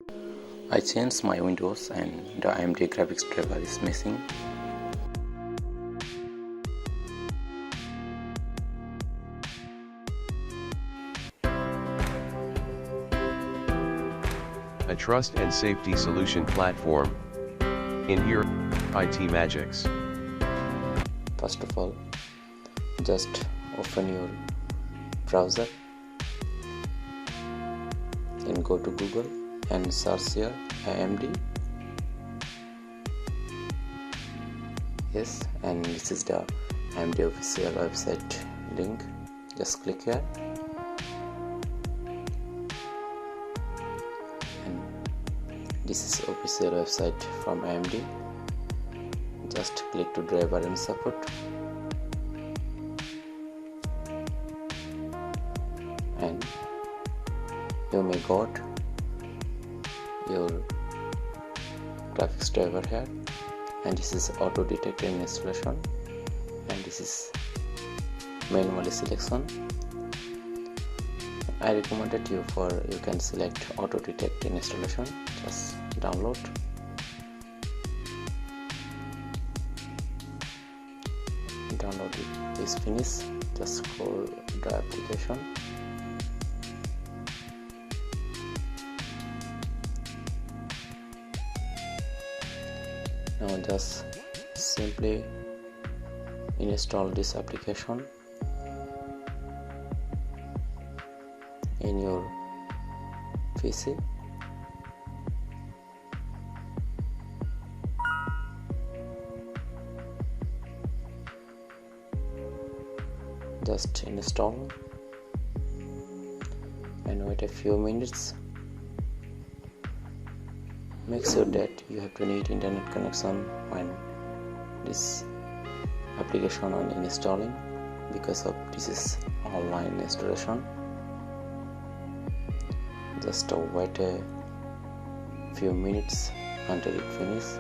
I changed my Windows and the AMD Graphics driver is missing. A trust and safety solution platform. In here, IT Magics. First of all, just open your browser and go to Google and search here AMD. Yes, and this is the AMD official website link. Just click here and this is official website from AMD. Just click to driver and support and you may got your graphics driver here, and this is auto detect and installation, and this is manual selection. I recommended you can select auto detect and installation. Just download. Download it is finished. Just scroll the application. Now just simply install this application in your PC. Just install and wait a few minutes. Make sure that you have to need internet connection when this application on installing, because of this is online installation. Just wait a few minutes until it finishes.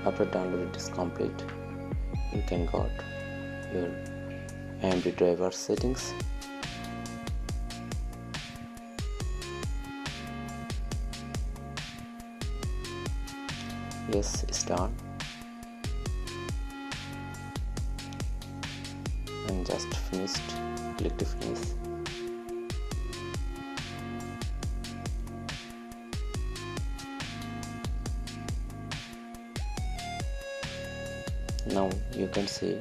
After downloading this complete, you can got your AMD driver settings. Yes, it's done. And just finished. Click to finish. Now you can see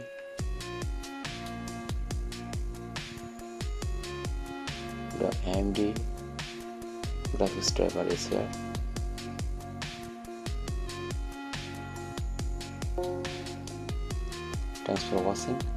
the AMD graphics driver is here. Thanks for watching.